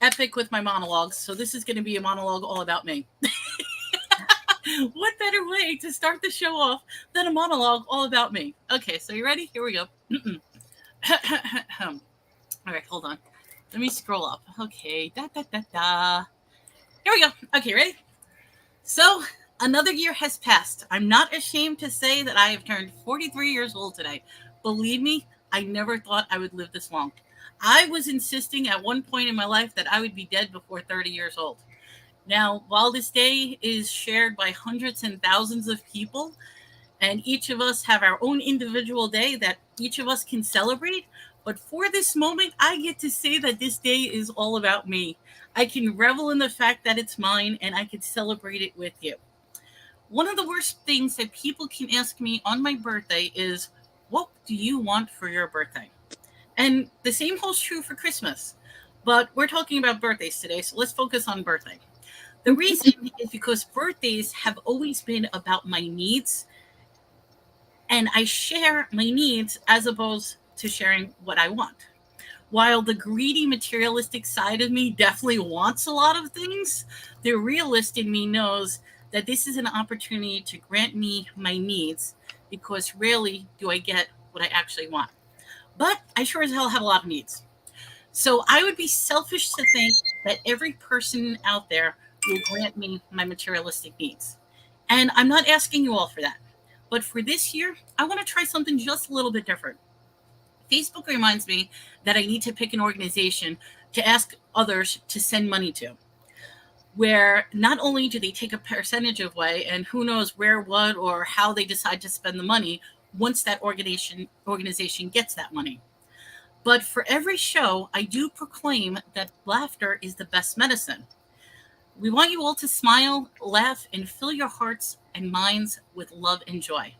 epic with my monologues, so this is going to be a monologue all about me. What better way to start the show off than a monologue all about me? Okay, so you ready? Here we go. All right, hold on. Let me scroll up. Okay, da da da da. Here we go. Okay, ready? So, another year has passed. I'm not ashamed to say that I have turned 43 years old today. Believe me, I never thought I would live this long. I was insisting at one point in my life that I would be dead before 30 years old. Now, while this day is shared by hundreds and thousands of people, and each of us have our own individual day that each of us can celebrate, but for this moment, I get to say that this day is all about me. I can revel in the fact that it's mine and I can celebrate it with you. One of the worst things that people can ask me on my birthday is, what do you want for your birthday? And the same holds true for Christmas. But we're talking about birthdays today, so let's focus on birthday. The reason is because birthdays have always been about my needs, and I share my needs as opposed to sharing what I want. While the greedy, materialistic side of me definitely wants a lot of things, the realist in me knows that this is an opportunity to grant me my needs because rarely do I get what I actually want. But I sure as hell have a lot of needs. So I would be selfish to think that every person out there will grant me my materialistic needs. And I'm not asking you all for that. But for this year, I want to try something just a little bit different. Facebook reminds me that I need to pick an organization to ask others to send money to, where not only do they take a percentage away, and who knows where, what, or how they decide to spend the money once that organization gets that money. But for every show, I do proclaim that laughter is the best medicine. We want you all to smile, laugh, and fill your hearts and minds with love and joy.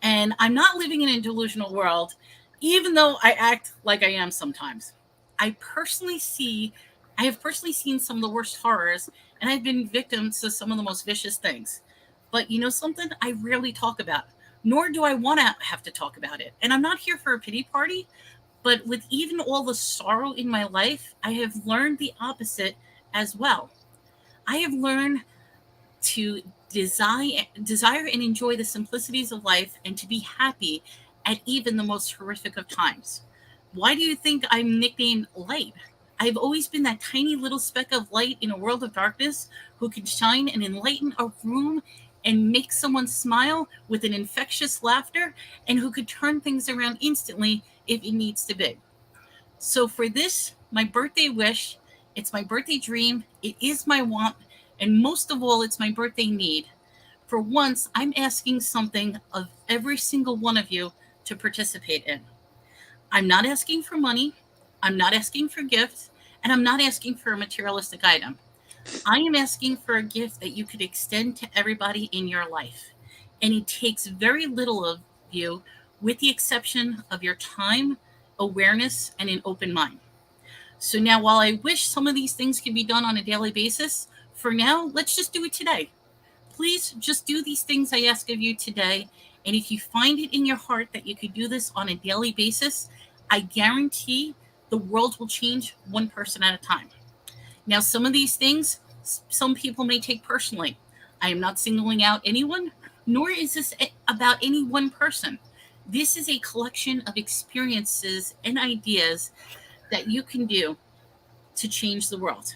And I'm not living in a delusional world, even though I act like I am sometimes. I personally see, I have personally seen some of the worst horrors, and I've been victim to some of the most vicious things. But you know something? I rarely talk about, nor do I want to have to talk about it. And I'm not here for a pity party, but with even all the sorrow in my life, I have learned the opposite as well. I have learned to desire and enjoy the simplicities of life and to be happy at even the most horrific of times. Why do you think I'm nicknamed Light? I've always been that tiny little speck of light in a world of darkness who can shine and enlighten a room and make someone smile with an infectious laughter and who could turn things around instantly if it needs to be. So for this, my birthday wish, it's my birthday dream, it is my want, and most of all, it's my birthday need. For once, I'm asking something of every single one of you to participate in. I'm not asking for money, I'm not asking for gifts, and I'm not asking for a materialistic item. I am asking for a gift that you could extend to everybody in your life. And it takes very little of you, with the exception of your time, awareness, and an open mind. So now, while I wish some of these things could be done on a daily basis, for now, let's just do it today. Please just do these things I ask of you today. And if you find it in your heart that you could do this on a daily basis, I guarantee the world will change one person at a time. Now, some of these things, some people may take personally. I am not singling out anyone, nor is this about any one person. This is a collection of experiences and ideas that you can do to change the world.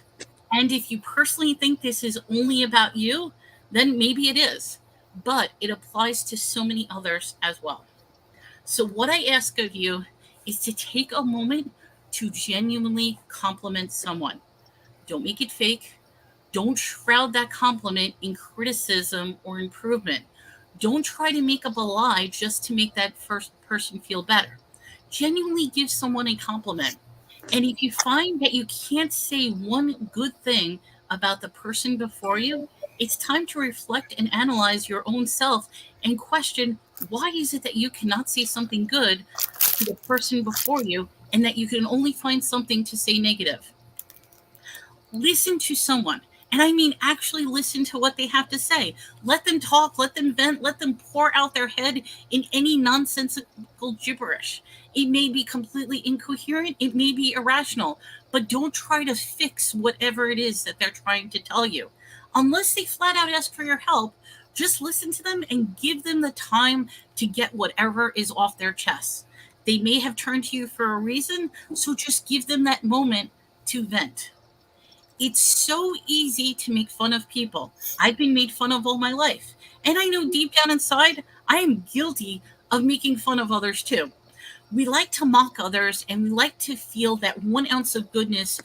And if you personally think this is only about you, then maybe it is. But it applies to so many others as well. So, what I ask of you is to take a moment to genuinely compliment someone. Don't make it fake. Don't shroud that compliment in criticism or improvement. Don't try to make up a lie just to make that first person feel better. Genuinely give someone a compliment. And if you find that you can't say one good thing about the person before you, it's time to reflect and analyze your own self and question, why is it that you cannot say something good to the person before you and that you can only find something to say negative? Listen to someone. And I mean, actually listen to what they have to say. Let them talk, let them vent, let them pour out their head in any nonsensical gibberish. It may be completely incoherent, it may be irrational, but don't try to fix whatever it is that they're trying to tell you. Unless they flat out ask for your help, just listen to them and give them the time to get whatever is off their chest. They may have turned to you for a reason, so just give them that moment to vent. It's so easy to make fun of people. I've been made fun of all my life. And I know deep down inside, I am guilty of making fun of others too. We like to mock others and we like to feel that 1 ounce of goodness,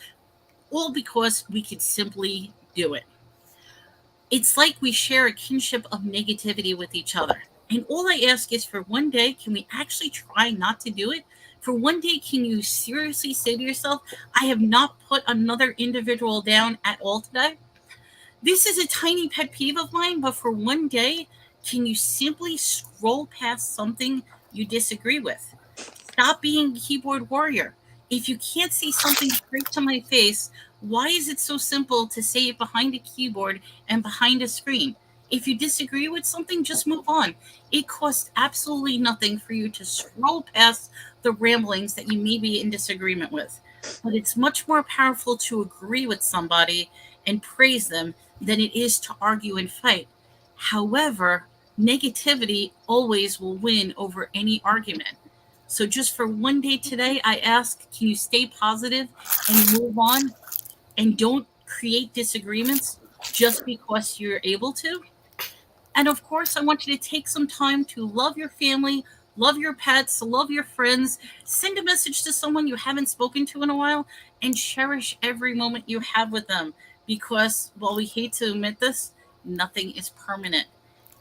all because we could simply do it. It's like we share a kinship of negativity with each other. And all I ask is for one day, can we actually try not to do it? For one day, can you seriously say to yourself, I have not put another individual down at all today? This is a tiny pet peeve of mine, but for one day, can you simply scroll past something you disagree with? Stop being a keyboard warrior. If you can't see something straight to my face, why is it so simple to say it behind a keyboard and behind a screen? If you disagree with something, just move on. It costs absolutely nothing for you to scroll past the ramblings that you may be in disagreement with. But it's much more powerful to agree with somebody and praise them than it is to argue and fight. However, negativity always will win over any argument. So just for one day today, I ask, can you stay positive and move on and don't create disagreements just because you're able to? And of course, I want you to take some time to love your family, love your pets, love your friends, send a message to someone you haven't spoken to in a while, and cherish every moment you have with them. Because while we hate to admit this, nothing is permanent.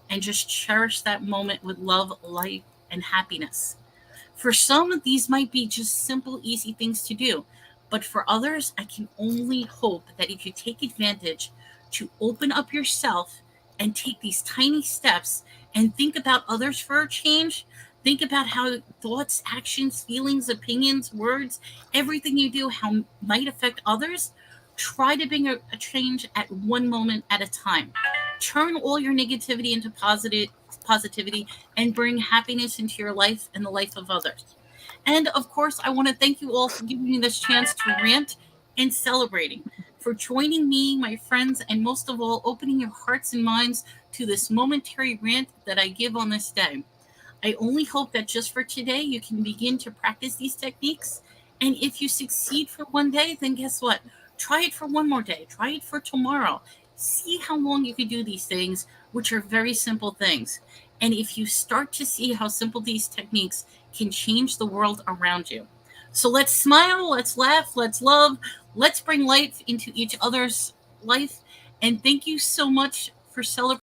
And just cherish that moment with love, light, and happiness. For some, these might be just simple, easy things to do. But for others, I can only hope that if you take advantage to open up yourself and take these tiny steps and think about others for a change, think about how thoughts, actions, feelings, opinions, words, everything you do, how might affect others, try to bring a change at one moment at a time. Turn all your negativity into positivity and bring happiness into your life and the life of others. And of course, I want to thank you all for giving me this chance to rant and celebrating, for joining me, my friends, and most of all, opening your hearts and minds to this momentary rant that I give on this day. I only hope that just for today, you can begin to practice these techniques. And if you succeed for one day, then guess what? Try it for one more day. Try it for tomorrow. See how long you can do these things, which are very simple things. And if you start to see how simple these techniques can change the world around you. So let's smile, let's laugh, let's love, let's bring life into each other's life. And thank you so much for celebrating